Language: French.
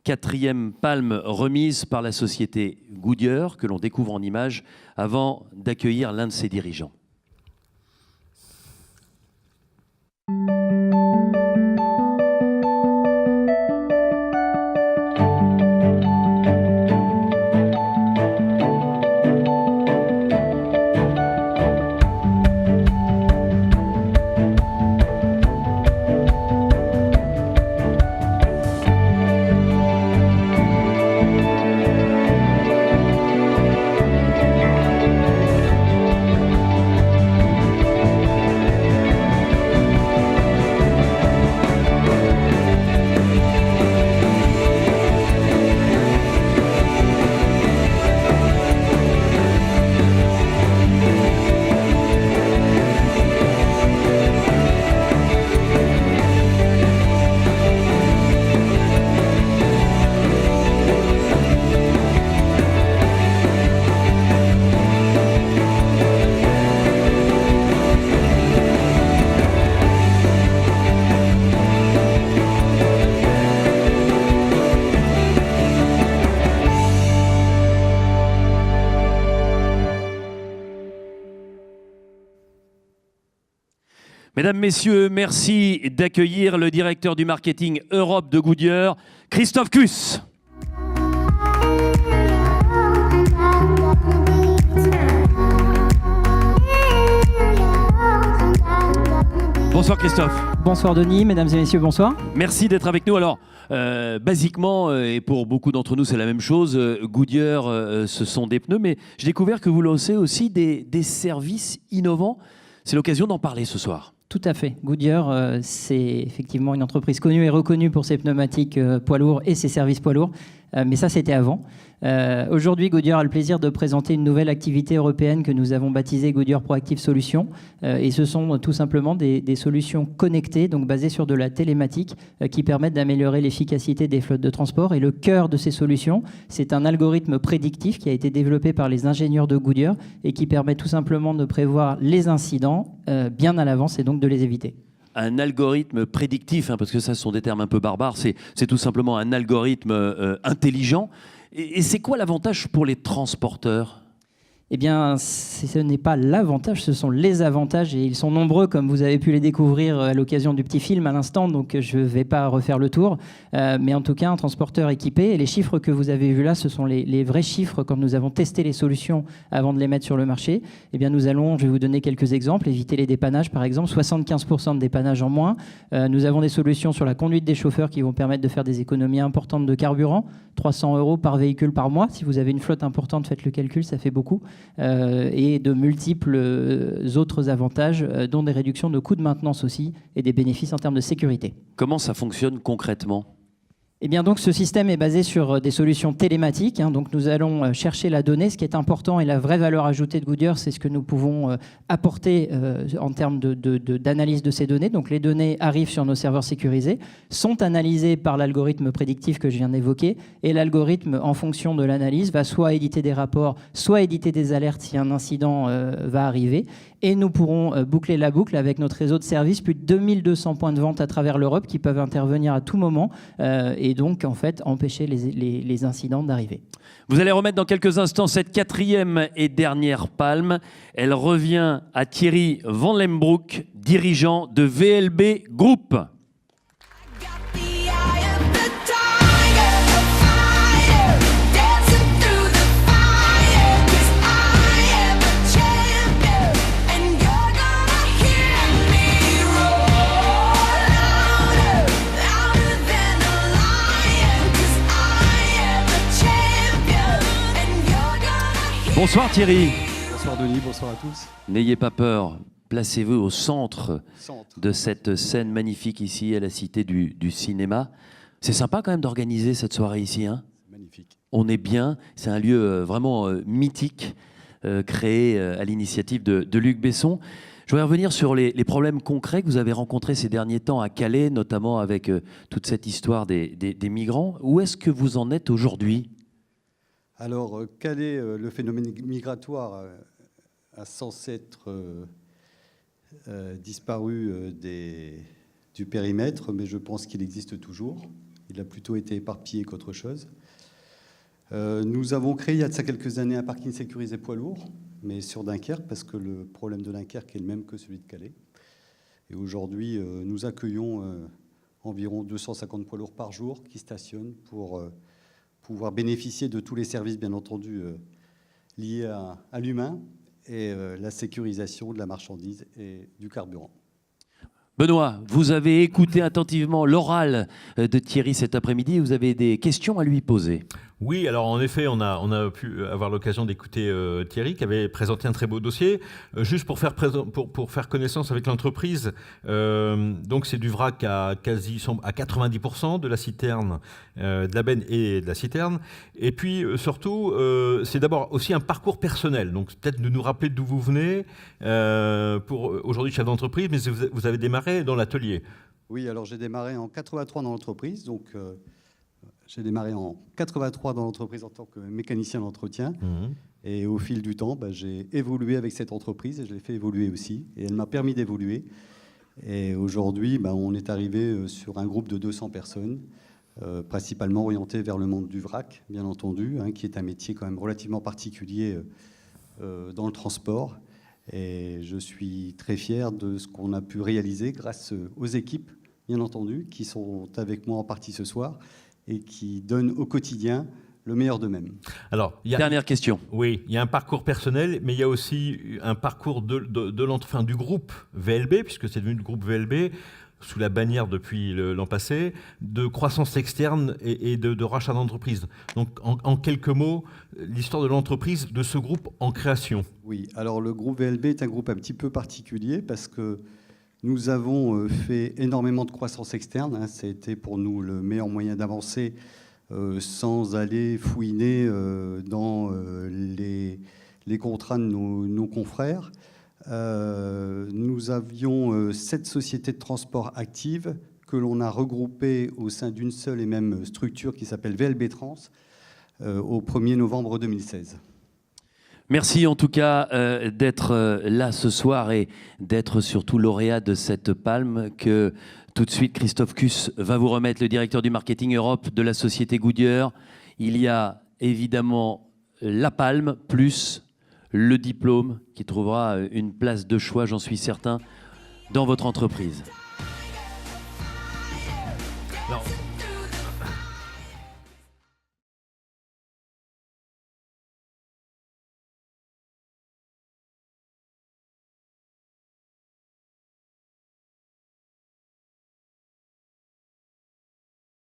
4e palme remise par la société Goodyear, que l'on découvre en images, avant d'accueillir l'un de ses dirigeants. Mesdames, Messieurs, merci d'accueillir le directeur du marketing Europe de Goodyear, Christophe Kuss. Bonsoir Christophe. Bonsoir Denis, mesdames et messieurs, bonsoir. Merci d'être avec nous. Alors, basiquement, et pour beaucoup d'entre nous c'est la même chose, Goodyear, ce sont des pneus, mais j'ai découvert que vous lancez aussi des services innovants. C'est l'occasion d'en parler ce soir. Tout à fait. Goodyear, c'est effectivement une entreprise connue et reconnue pour ses pneumatiques poids lourds et ses services poids lourds. Mais ça, c'était avant. Aujourd'hui, Goodyear a le plaisir de présenter une nouvelle activité européenne que nous avons baptisée Goodyear Proactive Solutions. Et ce sont tout simplement des solutions connectées, donc basées sur de la télématique, qui permettent d'améliorer l'efficacité des flottes de transport. Et le cœur de ces solutions, c'est un algorithme prédictif qui a été développé par les ingénieurs de Goodyear et qui permet tout simplement de prévoir les incidents bien à l'avance et donc de les éviter. Un algorithme prédictif, parce que ça, ce sont des termes un peu barbares, c'est tout simplement un algorithme intelligent. Et c'est quoi l'avantage pour les transporteurs ? Eh bien, ce n'est pas l'avantage, ce sont les avantages, et ils sont nombreux, comme vous avez pu les découvrir à l'occasion du petit film à l'instant, donc je ne vais pas refaire le tour. Mais en tout cas, un transporteur équipé, et les chiffres que vous avez vus là, ce sont les vrais chiffres quand nous avons testé les solutions avant de les mettre sur le marché. Eh bien, nous allons, je vais vous donner quelques exemples, éviter les dépannages par exemple, 75% de dépannage en moins. Nous avons des solutions sur la conduite des chauffeurs qui vont permettre de faire des économies importantes de carburant, 300 € par véhicule par mois. Si vous avez une flotte importante, faites le calcul, ça fait beaucoup. Et de multiples autres avantages, dont des réductions de coûts de maintenance aussi et des bénéfices en termes de sécurité. Comment ça fonctionne concrètement ? Eh bien, donc, ce système est basé sur des solutions télématiques. Donc, nous allons chercher la donnée. Ce qui est important et la vraie valeur ajoutée de Goodyear, c'est ce que nous pouvons apporter en termes d'analyse de ces données. Donc, les données arrivent sur nos serveurs sécurisés, sont analysées par l'algorithme prédictif que je viens d'évoquer. Et l'algorithme, en fonction de l'analyse, va soit éditer des rapports, soit éditer des alertes si un incident va arriver. Et nous pourrons boucler la boucle avec notre réseau de services, plus de 2200 points de vente à travers l'Europe qui peuvent intervenir à tout moment et donc en fait empêcher les incidents d'arriver. Vous allez remettre dans quelques instants cette 4e et dernière palme. Elle revient à Thierry Van Lembroek, dirigeant de VLB Group. Bonsoir Thierry. Bonsoir Denis, bonsoir à tous. N'ayez pas peur, placez-vous au centre de cette scène magnifique ici à la Cité du Cinéma. C'est sympa quand même d'organiser cette soirée ici. Hein, magnifique. On est bien, c'est un lieu vraiment mythique, créé à l'initiative de Luc Besson. Je voudrais revenir sur les problèmes concrets que vous avez rencontrés ces derniers temps à Calais, notamment avec toute cette histoire des migrants. Où est-ce que vous en êtes aujourd'hui ? Alors, Calais, le phénomène migratoire a censé être disparu du périmètre, mais je pense qu'il existe toujours. Il a plutôt été éparpillé qu'autre chose. Nous avons créé il y a de ça quelques années un parking sécurisé poids lourd, mais sur Dunkerque, parce que le problème de Dunkerque est le même que celui de Calais. Et aujourd'hui, nous accueillons environ 250 poids lourds par jour qui stationnent pour pouvoir bénéficier de tous les services, bien entendu, liés à l'humain et la sécurisation de la marchandise et du carburant. Benoît, vous avez écouté attentivement l'oral de Thierry cet après-midi. Vous avez des questions à lui poser. Oui, alors en effet, on a pu avoir l'occasion d'écouter Thierry qui avait présenté un très beau dossier. Juste pour faire connaissance avec l'entreprise, donc c'est du vrac à 90% de la citerne, de la benne et de la citerne. Et puis surtout, c'est d'abord aussi un parcours personnel. Donc peut-être de nous rappeler d'où vous venez pour aujourd'hui chef d'entreprise, mais vous avez démarré dans l'atelier. Oui, alors j'ai démarré en 83 dans l'entreprise, donc... J'ai démarré en 83 dans l'entreprise en tant que mécanicien d'entretien. Et au fil du temps, j'ai évolué avec cette entreprise et je l'ai fait évoluer aussi. Et elle m'a permis d'évoluer. Et aujourd'hui, on est arrivé sur un groupe de 200 personnes, principalement orienté vers le monde du vrac, bien entendu, qui est un métier quand même relativement particulier dans le transport. Et je suis très fier de ce qu'on a pu réaliser grâce aux équipes, bien entendu, qui sont avec moi en partie ce soir, et qui donnent au quotidien le meilleur d'eux-mêmes. Alors, Dernière question. Oui, il y a un parcours personnel, mais il y a aussi un parcours du groupe VLB, puisque c'est devenu le groupe VLB, sous la bannière depuis l'an passé, de croissance externe et de rachat d'entreprise. Donc, en quelques mots, l'histoire de l'entreprise, de ce groupe en création. Oui, alors le groupe VLB est un groupe un petit peu particulier parce que nous avons fait énormément de croissance externe. Ça a été pour nous le meilleur moyen d'avancer sans aller fouiner dans les contrats de nos confrères. Nous avions 7 sociétés de transport actives que l'on a regroupées au sein d'une seule et même structure qui s'appelle VLB Trans au 1er novembre 2016. Merci en tout cas d'être là ce soir et d'être surtout lauréat de cette palme que tout de suite Christophe Cusse va vous remettre, le directeur du marketing Europe de la société Goodyear. Il y a évidemment la palme plus le diplôme qui trouvera une place de choix, j'en suis certain, dans votre entreprise. Alors,